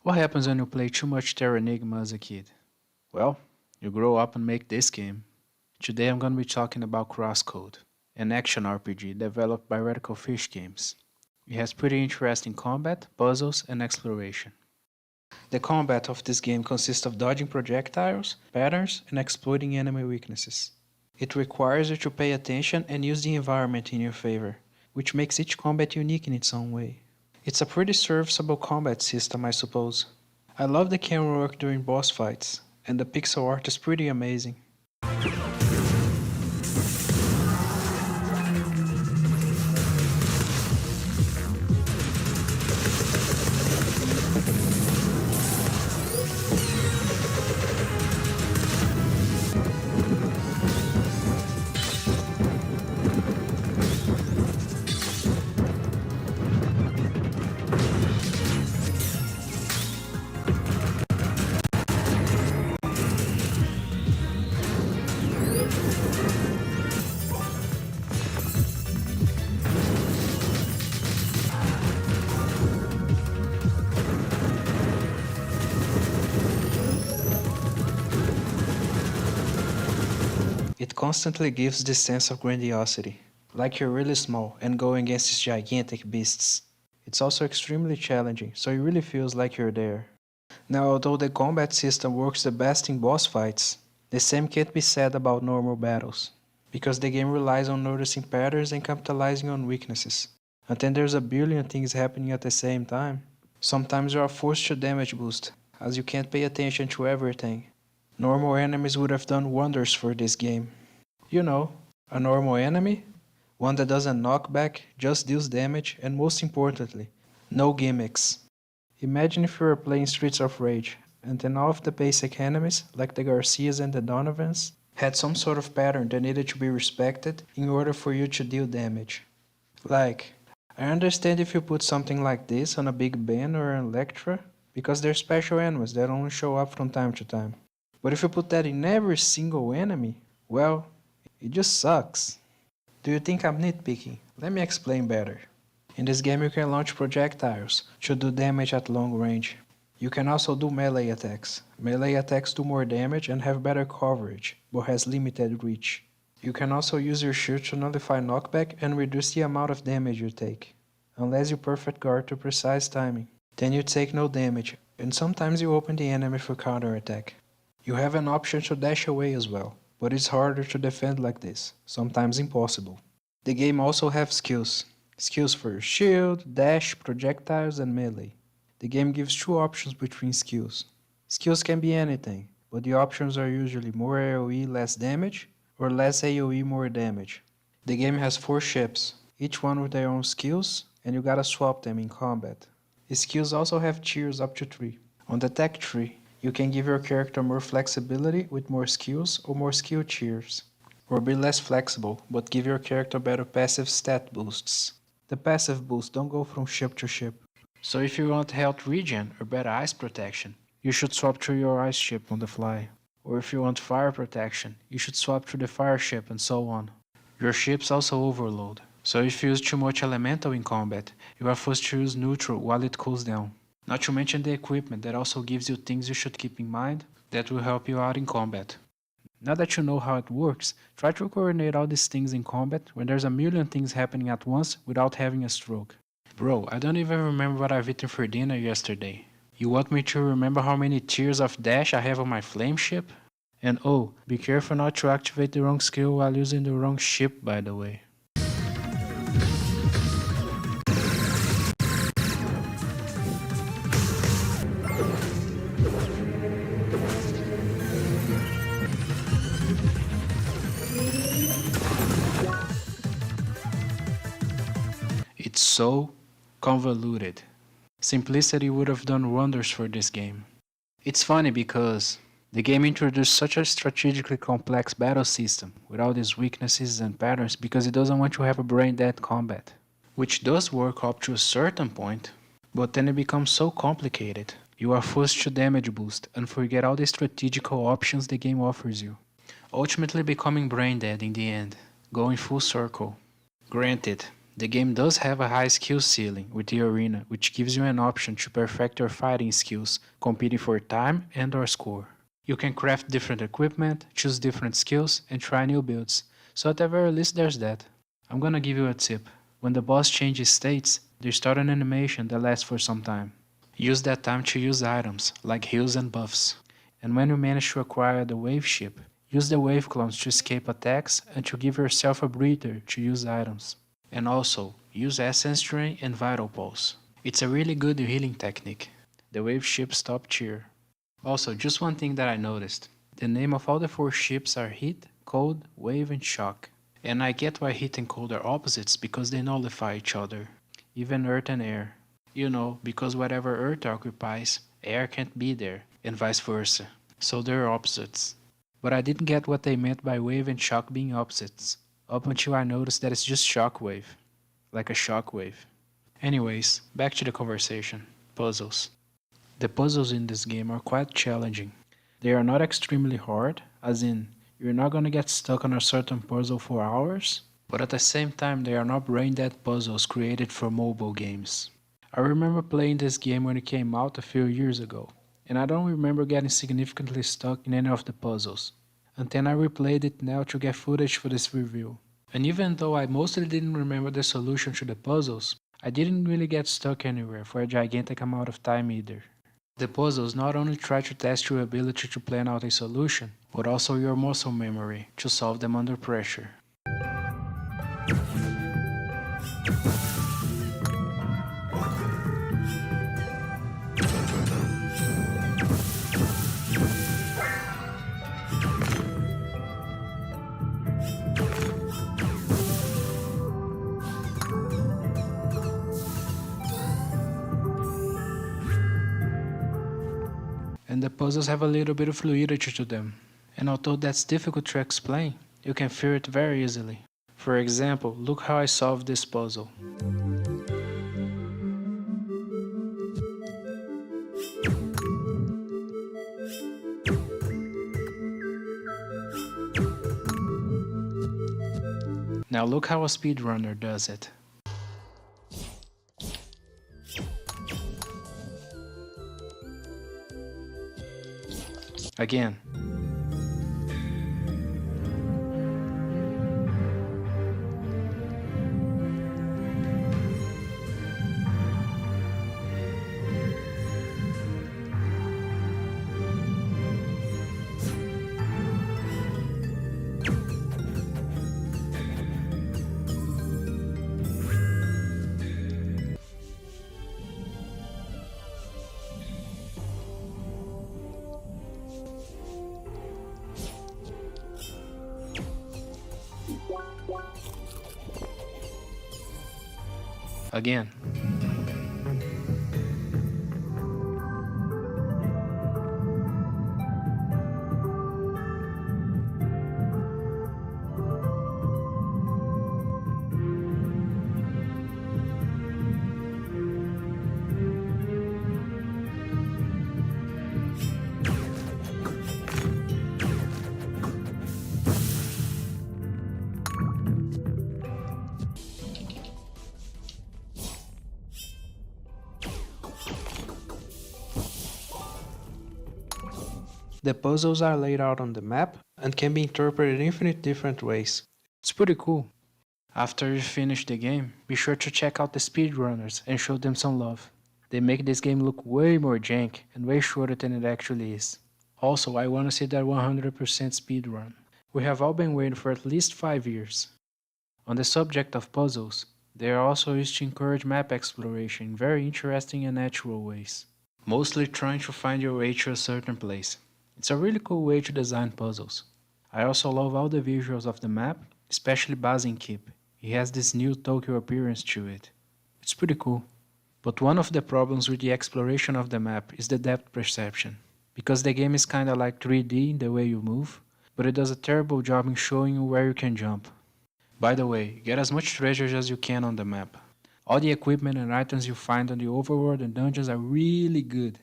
What happens when you play too much Terra Enigma as a kid? Well, you grow up and make this game. Today I'm gonna be talking about CrossCode, an action RPG developed by Radical Fish Games. It has pretty interesting combat, puzzles, and exploration. The combat of this game consists of dodging projectiles, patterns, and exploiting enemy weaknesses. It requires you to pay attention and use the environment in your favor, which makes each combat unique in its own way. It's a pretty serviceable combat system, I suppose. I love the camera work during boss fights, and the pixel art is pretty amazing. It constantly gives this sense of grandiosity, like you're really small and going against these gigantic beasts. It's also extremely challenging, so it really feels like you're there. Now, although the combat system works the best in boss fights, the same can't be said about normal battles, because the game relies on noticing patterns and capitalizing on weaknesses. And then there's a billion things happening at the same time. Sometimes you are forced to damage boost, as you can't pay attention to everything. Normal enemies would have done wonders for this game. You know, a normal enemy? One that doesn't knock back, just deals damage, and most importantly, no gimmicks. Imagine if you were playing Streets of Rage, and then all of the basic enemies, like the Garcias and the Donovans, had some sort of pattern that needed to be respected in order for you to deal damage. Like, I understand if you put something like this on a Big Ben or an Electra, because they're special enemies that only show up from time to time. But if you put that in every single enemy, well, it just sucks. Do you think I'm nitpicking? Let me explain better. In this game you can launch projectiles to do damage at long range. You can also do melee attacks. Melee attacks do more damage and have better coverage, but has limited reach. You can also use your shield to nullify knockback and reduce the amount of damage you take, unless you perfect guard to precise timing. Then you take no damage, and sometimes you open the enemy for counterattack. You have an option to dash away as well, but it's harder to defend like this, sometimes impossible. The game also has skills. Skills for your shield, dash, projectiles, and melee. The game gives two options between skills. Skills can be anything, but the options are usually more AoE less damage, or less AoE more damage. The game has 4 ships, each one with their own skills, and you gotta swap them in combat. The skills also have tiers up to 3. On the tech tree, you can give your character more flexibility with more skills or more skill tiers. Or be less flexible, but give your character better passive stat boosts. The passive boosts don't go from ship to ship. So if you want health regen or better ice protection, you should swap to your ice ship on the fly. Or if you want fire protection, you should swap to the fire ship and so on. Your ships also overload. So if you use too much elemental in combat, you are forced to use neutral while it cools down. Not to mention the equipment that also gives you things you should keep in mind that will help you out in combat. Now that you know how it works, try to coordinate all these things in combat when there's a million things happening at once without having a stroke. Bro, I don't even remember what I've eaten for dinner yesterday. You want me to remember how many tiers of dash I have on my flame ship? And oh, be careful not to activate the wrong skill while using the wrong ship, by the way. It's so convoluted. Simplicity would have done wonders for this game. It's funny because the game introduced such a strategically complex battle system with all these weaknesses and patterns because it doesn't want to have a brain-dead combat. Which does work up to a certain point, but then it becomes so complicated. You are forced to damage boost and forget all the strategical options the game offers you, ultimately becoming brain-dead in the end, going full circle. Granted, The game does have a high skill ceiling with the arena, which gives you an option to perfect your fighting skills, competing for time and or score. You can craft different equipment, choose different skills, and try new builds, so at the very least there's that. I'm gonna give you a tip. When the boss changes states, they start an animation that lasts for some time. Use that time to use items, like heals and buffs. And when you manage to acquire the wave ship, use the wave clones to escape attacks and to give yourself a breather to use items. And also, use Essence Drain and Vital Pulse. It's a really good healing technique. The wave ship's top tier. Also, just one thing that I noticed. The name of all the 4 ships are Heat, Cold, Wave, and Shock. And I get why Heat and Cold are opposites because they nullify each other. Even Earth and Air. You know, because whatever Earth occupies, Air can't be there, and vice versa. So they're opposites. But I didn't get what they meant by Wave and Shock being opposites, up until I noticed that it's just Shockwave. Like a shockwave. Anyways, back to the conversation. Puzzles. The puzzles in this game are quite challenging. They are not extremely hard, as in, you're not gonna get stuck on a certain puzzle for hours, but at the same time they are not brain-dead puzzles created for mobile games. I remember playing this game when it came out a few years ago, and I don't remember getting significantly stuck in any of the puzzles, until I replayed it now to get footage for this review. And even though I mostly didn't remember the solution to the puzzles, I didn't really get stuck anywhere for a gigantic amount of time either. The puzzles not only try to test your ability to plan out a solution, but also your muscle memory to solve them under pressure. And the puzzles have a little bit of fluidity to them. And although that's difficult to explain, you can feel it very easily. For example, look how I solved this puzzle. Now look how a speedrunner does it. Again. Again. The puzzles are laid out on the map and can be interpreted in infinite different ways. It's pretty cool. After you finish the game, be sure to check out the speedrunners and show them some love. They make this game look way more jank and way shorter than it actually is. Also, I wanna see that 100% speedrun. We have all been waiting for at least 5 years. On the subject of puzzles, they are also used to encourage map exploration in very interesting and natural ways. Mostly trying to find your way to a certain place. It's a really cool way to design puzzles. I also love all the visuals of the map, especially Bazin Keep. It has this new Tokyo appearance to it. It's pretty cool. But one of the problems with the exploration of the map is the depth perception. Because the game is kinda like 3D in the way you move, but it does a terrible job in showing you where you can jump. By the way, get as much treasures as you can on the map. All the equipment and items you find on the overworld and dungeons are really good.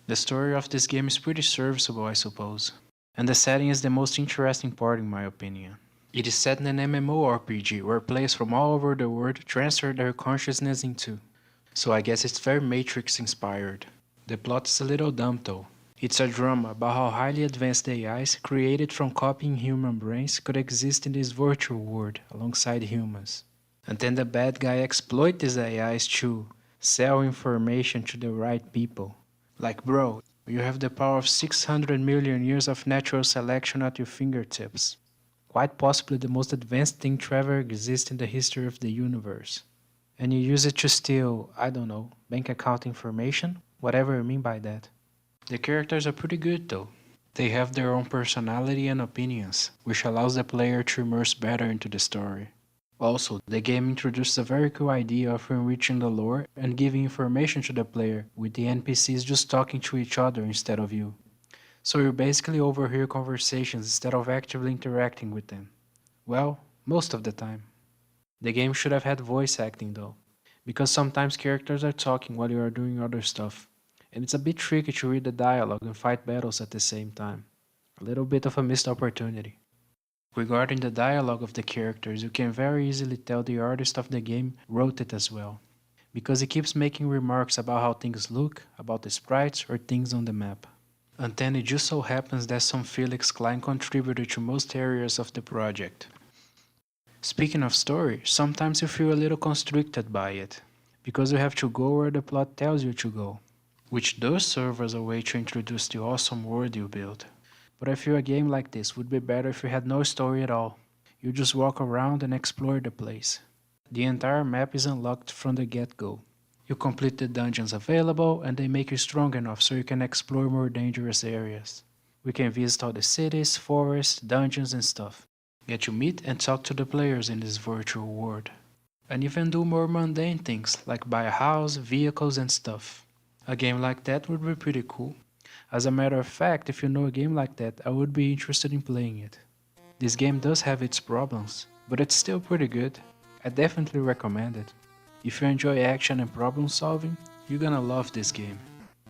The story of this game is pretty serviceable, I suppose. And the setting is the most interesting part in my opinion. It is set in an MMORPG where players from all over the world transfer their consciousness into. So I guess it's very Matrix inspired. The plot is a little dumb though. It's a drama about how highly advanced AIs created from copying human brains could exist in this virtual world alongside humans. And then the bad guy exploits these AIs to sell information to the right people. Like bro, you have the power of 600 million years of natural selection at your fingertips. Quite possibly the most advanced thing to ever exist in the history of the universe. And you use it to steal, I don't know, bank account information? Whatever you mean by that. The characters are pretty good though. They have their own personality and opinions, which allows the player to immerse better into the story. Also, the game introduces a very cool idea of enriching the lore and giving information to the player, with the NPCs just talking to each other instead of you. So you basically overhear conversations instead of actively interacting with them. Well, most of the time. The game should have had voice acting though, because sometimes characters are talking while you are doing other stuff, and it's a bit tricky to read the dialogue and fight battles at the same time. A little bit of a missed opportunity. Regarding the dialogue of the characters, you can very easily tell the artist of the game wrote it as well, because he keeps making remarks about how things look, about the sprites, or things on the map. And then it just so happens that some Felix Klein contributed to most areas of the project. Speaking of story, sometimes you feel a little constricted by it, because you have to go where the plot tells you to go, which does serve as a way to introduce the awesome world you built. But I feel a game like this would be better if you had no story at all. You just walk around and explore the place. The entire map is unlocked from the get-go. You complete the dungeons available and they make you strong enough so you can explore more dangerous areas. We can visit all the cities, forests, dungeons and stuff. Get to meet and talk to the players in this virtual world. And even do more mundane things like buy a house, vehicles and stuff. A game like that would be pretty cool. As a matter of fact, if you know a game like that, I would be interested in playing it. This game does have its problems, but it's still pretty good. I definitely recommend it. If you enjoy action and problem solving, you're gonna love this game.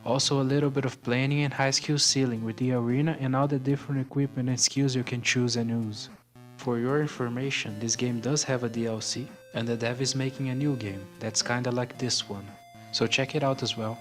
Also a little bit of planning and high skill ceiling with the arena and all the different equipment and skills you can choose and use. For your information, this game does have a DLC, and the dev is making a new game that's kinda like this one, so check it out as well.